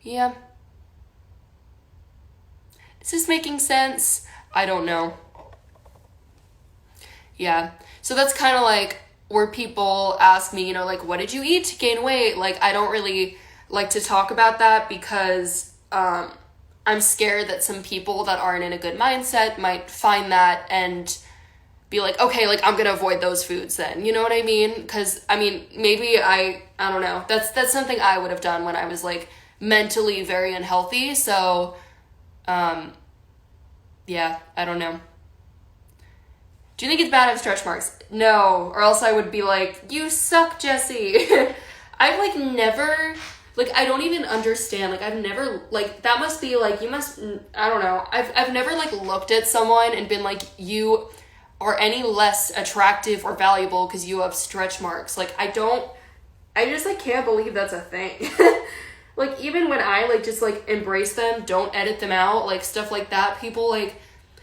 Yeah. Is this making sense? I don't know. Yeah. So that's kind of, like, where people ask me, you know, like, what did you eat to gain weight? Like, I don't really like to talk about that because I'm scared that some people that aren't in a good mindset might find that and be like, okay, like, I'm gonna avoid those foods then. You know what I mean? Because, I mean, maybe I don't know. That's something I would have done when I was, like, mentally very unhealthy. So, yeah, I don't know. Do you think it's bad to have stretch marks? No, or else I would be like, you suck, Jessie. I've, like, never, like, I don't even understand. Like, I've never, like, that must be, like, you must, I don't know. I've never, like, looked at someone and been like, you are any less attractive or valuable because you have stretch marks. Like, I just, like, can't believe that's a thing. Like, even when I, like, just, like, embrace them, don't edit them out, like, stuff like that, people, like,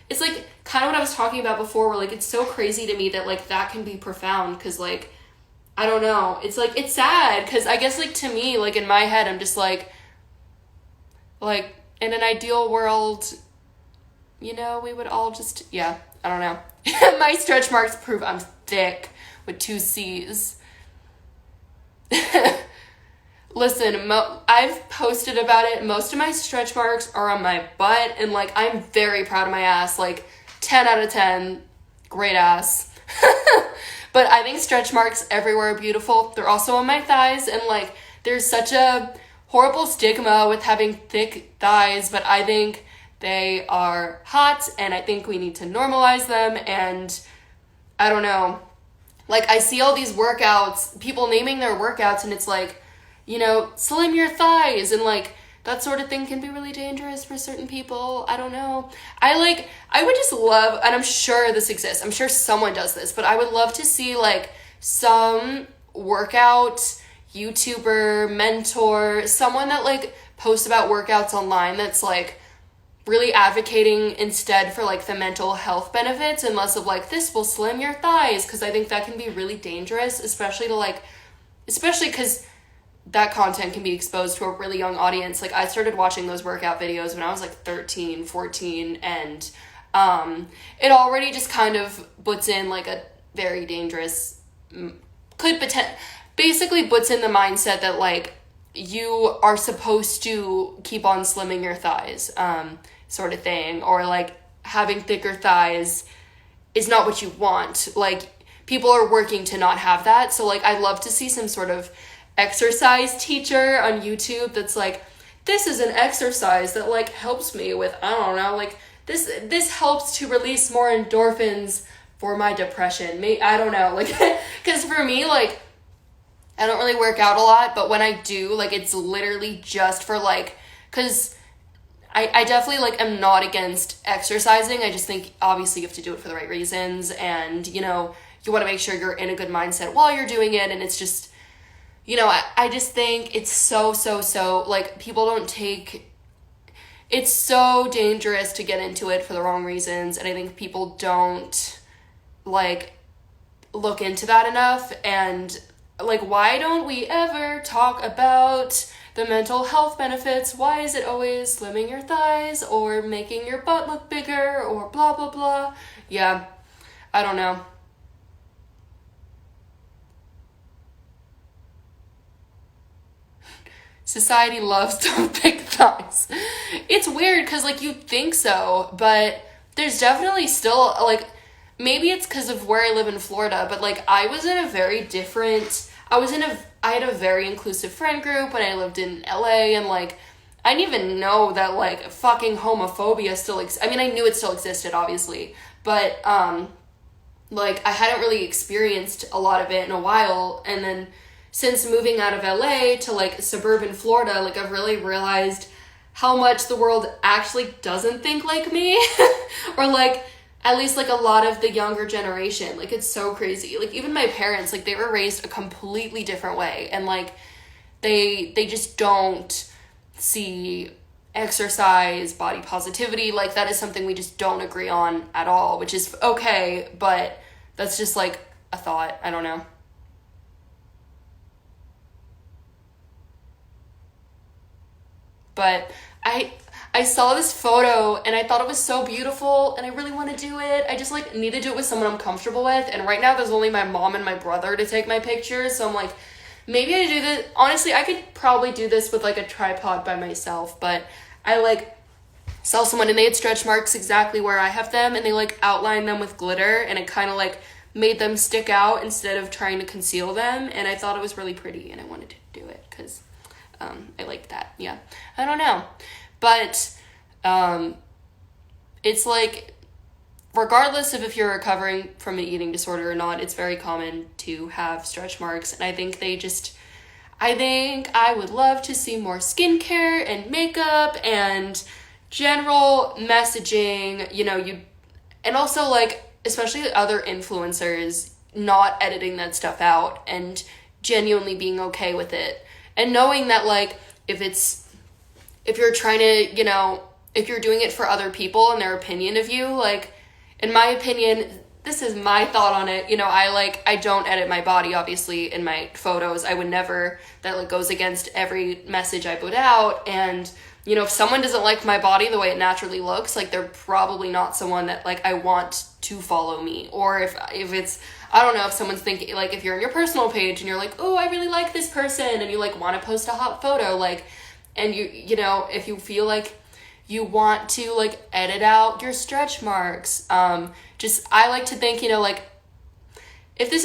it's, like, kind of what I was talking about before, where, like, it's so crazy to me that, like, that can be profound, because, like, I don't know, it's, like, it's sad, because I guess, like, to me, like, in my head, I'm just, like, in an ideal world, you know, we would all just, yeah, I don't know. My stretch marks prove I'm thick, with 2 C's. Listen, I've posted about it. Most of my stretch marks are on my butt, and, like, I'm very proud of my ass. Like, 10 out of 10, great ass. But I think stretch marks everywhere are beautiful. They're also on my thighs, and, like, there's such a horrible stigma with having thick thighs, but I think they are hot, and I think we need to normalize them, and I don't know. Like, I see all these workouts, people naming their workouts, and it's like, you know, slim your thighs, and, like, that sort of thing can be really dangerous for certain people. I don't know. I would just love, and I'm sure this exists, I'm sure someone does this, but I would love to see, like, some workout YouTuber, mentor, someone that, like, posts about workouts online that's, like, really advocating instead for, like, the mental health benefits and less of, like, this will slim your thighs, because I think that can be really dangerous, especially because that content can be exposed to a really young audience. Like, I started watching those workout videos when I was, like, 13, 14, and it already just kind of puts in, like, a very dangerous, basically puts in the mindset that, like, you are supposed to keep on slimming your thighs, sort of thing, or, like, having thicker thighs is not what you want. Like, people are working to not have that, so, like, I'd love to see some sort of exercise teacher on YouTube that's like, this is an exercise that, like, helps me with, I don't know, like, this helps to release more endorphins for my depression. I don't know, like, because for me, like, I don't really work out a lot, but when I do, like, it's literally just for, like, because I definitely, like, am not against exercising. I just think, obviously, you have to do it for the right reasons, and, you know, you want to make sure you're in a good mindset while you're doing it, and it's just, you know, I just think it's so, like, people don't take, it's so dangerous to get into it for the wrong reasons, and I think people don't, like, look into that enough, and, like, why don't we ever talk about the mental health benefits? Why is it always slimming your thighs or making your butt look bigger or blah, blah, blah? Yeah, I don't know. Society loves to big thighs. It's weird because, like, you think so, but there's definitely still, like, maybe it's because of where I live in Florida, but, like, I had a very inclusive friend group when I lived in LA, and, like, I didn't even know that, like, fucking homophobia still I mean, I knew it still existed, obviously, but, like, I hadn't really experienced a lot of it in a while, and then since moving out of LA to, like, suburban Florida, like, I've really realized how much the world actually doesn't think like me, or, like, at least, like, a lot of the younger generation. Like, it's so crazy. Like, even my parents, like, they were raised a completely different way. And, like, they just don't see exercise, body positivity. Like, that is something we just don't agree on at all, which is okay. But that's just, like, a thought. I don't know. But I saw this photo and I thought it was so beautiful and I really want to do it. I just, like, need to do it with someone I'm comfortable with. And right now there's only my mom and my brother to take my pictures. So I'm like, maybe I do this. Honestly, I could probably do this with, like, a tripod by myself. But I, like, saw someone and they had stretch marks exactly where I have them. And they, like, outlined them with glitter. And it kind of, like, made them stick out instead of trying to conceal them. And I thought it was really pretty and I wanted to do it because I like that. Yeah. I don't know. But it's, like, regardless of if you're recovering from an eating disorder or not, it's very common to have stretch marks. And I think I would love to see more skincare and makeup and general messaging, you know, and also, like, especially other influencers not editing that stuff out and genuinely being okay with it. And knowing that, like, if you're trying to, you know, if you're doing it for other people and their opinion of you, like, in my opinion, this is my thought on it, you know, I don't edit my body, obviously, in my photos. I would never, that, like, goes against every message I put out. And, you know, if someone doesn't like my body the way it naturally looks, like, they're probably not someone that, like, I want to follow me. Or if it's, I don't know, if someone's thinking, like, if you're on your personal page and you're like, oh, I really like this person, and you, like, want to post a hot photo, like, and you know, if you feel like you want to, like, edit out your stretch marks, I like to think, you know, like, if this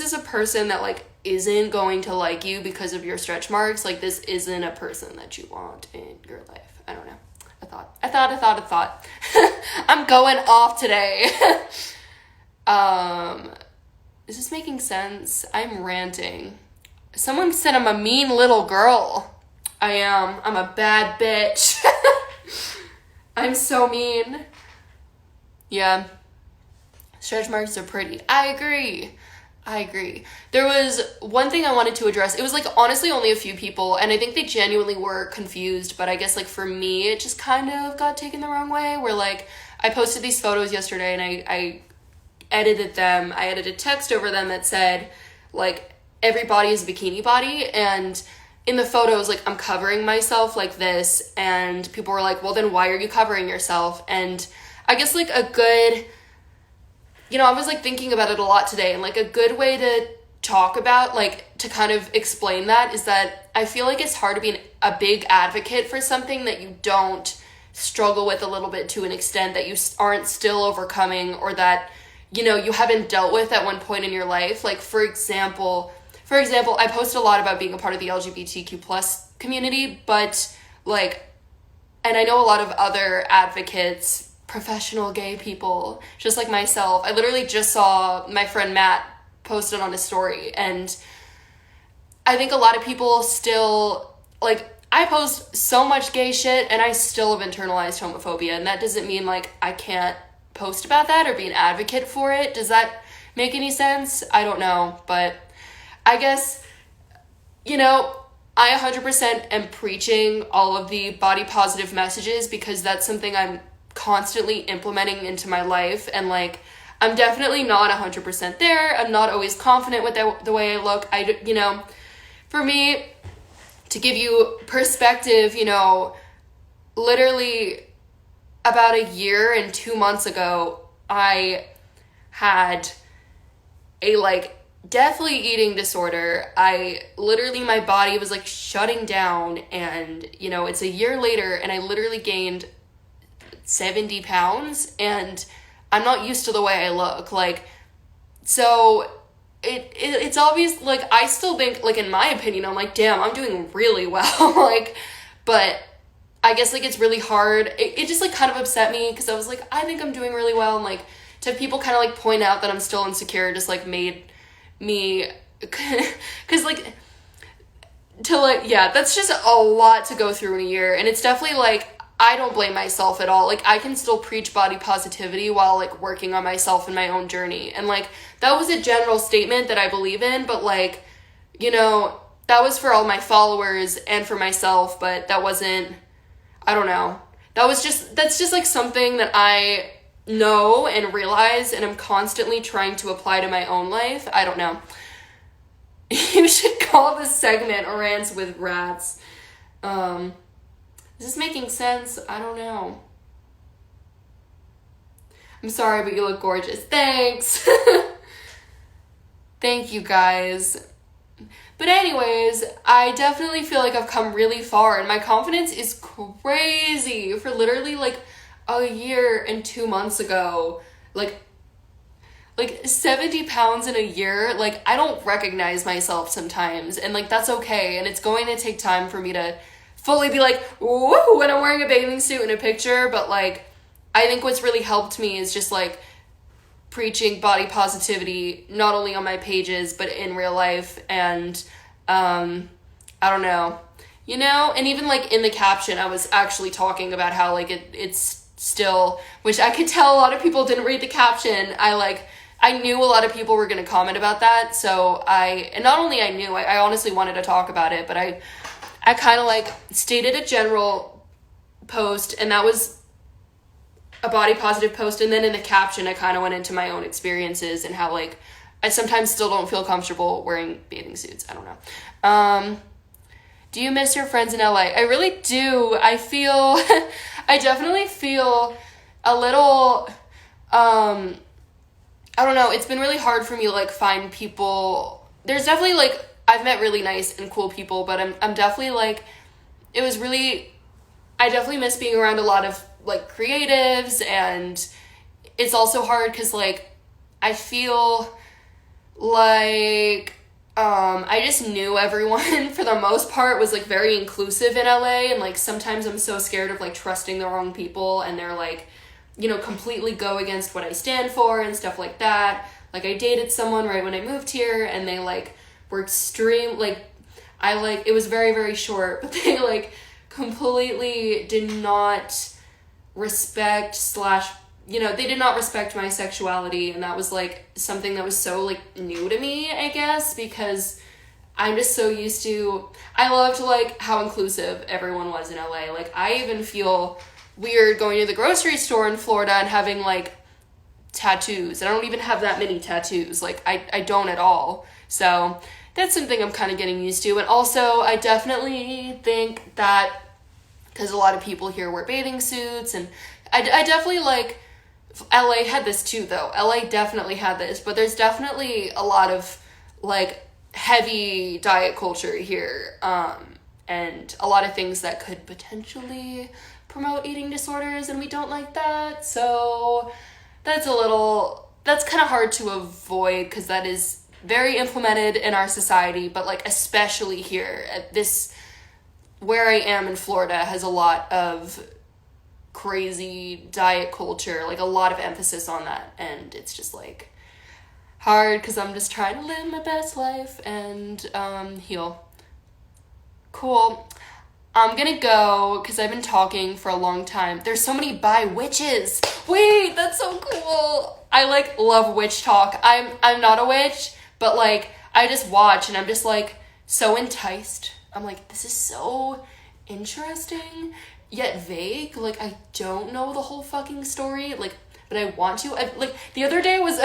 is a person that, like, isn't going to like you because of your stretch marks, like, this isn't a person that you want in your life. I don't know. I thought. I'm going off today. Is this making sense? I'm ranting. Someone said I'm a mean little girl. I am. I'm a bad bitch. I'm so mean. Yeah. Stretch marks are pretty. I agree. There was one thing I wanted to address. It was, like, honestly only a few people, and I think they genuinely were confused, but I guess, like, for me, it just kind of got taken the wrong way, where, like, I posted these photos yesterday, and I edited them. I edited text over them that said, like, every body is a bikini body, and in the photos, like, I'm covering myself like this, and people were like, well, then why are you covering yourself? And I guess, like, a good, you know, I was, like, thinking about it a lot today, and, like, a good way to talk about, like, to kind of explain that is that I feel like it's hard to be a big advocate for something that you don't struggle with a little bit to an extent that you aren't still overcoming, or that, you know, you haven't dealt with at one point in your life. Like, for example, I post a lot about being a part of the LGBTQ plus community, but, like, and I know a lot of other advocates, professional gay people, just like myself. I literally just saw my friend Matt posted on a story. And I think a lot of people still, like, I post so much gay shit and I still have internalized homophobia, and that doesn't mean, like, I can't post about that or be an advocate for it. Does that make any sense? I don't know, but I guess, you know, I 100% am preaching all of the body positive messages because that's something I'm constantly implementing into my life, and, like, I'm definitely not 100% there. I'm not always confident with the way I look. You know, for me, to give you perspective, you know, literally about a year and 2 months ago, I had a, like, definitely eating disorder. My body was, like, shutting down, and, you know, it's a year later and I literally gained 70 pounds, and I'm not used to the way I look. Like, so it's obvious, like, I still think, like, in my opinion, I'm like, damn, I'm doing really well. Like, but I guess, like, it's really hard. It just, like, kind of upset me because I was like, I think I'm doing really well, and, like, to have people kind of, like, point out that I'm still insecure just, like, made me, because, like, that's just a lot to go through in a year, and it's definitely, like, I don't blame myself at all. Like, I can still preach body positivity while, like, working on myself and my own journey. And, like, that was a general statement that I believe in, but, like, you know, that was for all my followers and for myself, but that wasn't, I don't know. That's just, like, something that I know and realize and I'm constantly trying to apply to my own life. I don't know. You should call this segment Rants with Rats. Is this making sense? I don't know. I'm sorry, but you look gorgeous. Thanks. Thank you, guys. But anyways, I definitely feel like I've come really far, and my confidence is crazy. For literally, like, a year and 2 months ago, like 70 pounds in a year, like, I don't recognize myself sometimes, and, like, that's okay, and it's going to take time for me to fully be like, woo, when I'm wearing a bathing suit in a picture. But, like, I think what's really helped me is just, like, preaching body positivity, not only on my pages, but in real life. And, I don't know, you know, and even, like, in the caption, I was actually talking about how, like, it's still, which I could tell a lot of people didn't read the caption. I knew a lot of people were going to comment about that. So and not only I knew, I honestly wanted to talk about it, but I kind of, like, stated a general post, and that was a body positive post, and then in the caption I kind of went into my own experiences and how, like, I sometimes still don't feel comfortable wearing bathing suits. I don't know. Do you miss your friends in LA? I really do. I feel, I definitely feel a little, I don't know, it's been really hard for me to, like, find people. There's definitely, like, I've met really nice and cool people, but I'm definitely, like, I definitely miss being around a lot of, like, creatives, and it's also hard because, like, I feel like, I just knew everyone for the most part was, like, very inclusive in LA, and, like, sometimes I'm so scared of, like, trusting the wrong people, and they're, like, you know, completely go against what I stand for and stuff like that. Like, I dated someone right when I moved here, and they, like, were extreme, like, it was very, very short, but they, like, completely did not respect you know, they did not respect my sexuality, and that was, like, something that was so, like, new to me, I guess, because I'm just so used to, I loved, like, how inclusive everyone was in LA. Like, I even feel weird going to the grocery store in Florida and having, like, tattoos, and I don't even have that many tattoos. Like, I don't at all. So that's something I'm kind of getting used to. And also, I definitely think that, because a lot of people here wear bathing suits, and I definitely, like, LA had this too, though. LA definitely had this, but there's definitely a lot of, like, heavy diet culture here, and a lot of things that could potentially promote eating disorders, and we don't like that. So that's kind of hard to avoid, because that is very implemented in our society, but, like, especially here at this, where I am in Florida, has a lot of crazy diet culture, like, a lot of emphasis on that, and it's just, like, hard because I'm just trying to live my best life and heal. Cool. I'm gonna go because I've been talking for a long time. There's so many bi witches. Wait, that's so cool. I like love witch talk. I'm not a witch, but like I just watch and I'm just like so enticed. I'm like, this is so interesting yet vague. Like I don't know the whole fucking story. Like, but I want to. Like the other day was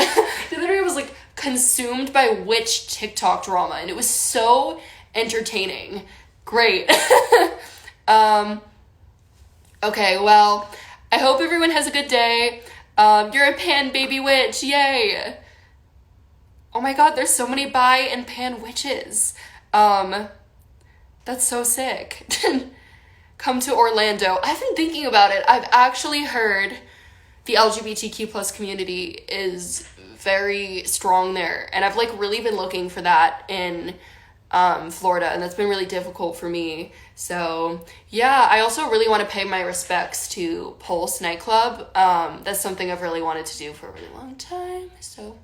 like consumed by witch TikTok drama and it was so entertaining. Great. Okay, well, I hope everyone has a good day. You're a pan baby witch, yay. Oh my god, there's so many bi and pan witches. That's so sick. Come to Orlando. I've been thinking about it. I've actually heard the LGBTQ plus community is very strong there. And I've like really been looking for that in Florida, and that's been really difficult for me. So yeah, I also really want to pay my respects to Pulse nightclub. That's something I've really wanted to do for a really long time. So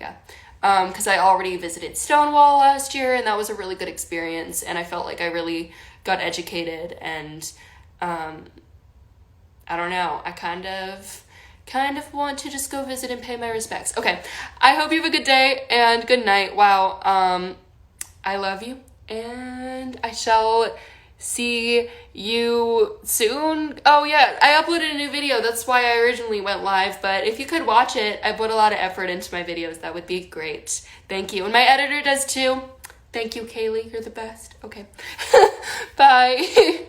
yeah, because I already visited Stonewall last year and that was a really good experience and I felt like I really got educated and I don't know, I kind of want to just go visit and pay my respects. Okay, I hope you have a good day and good night. Wow. I love you, and I shall see you soon. Oh yeah, I uploaded a new video. That's why I originally went live, but if you could watch it, I put a lot of effort into my videos. That would be great. Thank you. And my editor does too. Thank you, Kaylee. You're the best. Okay. Bye.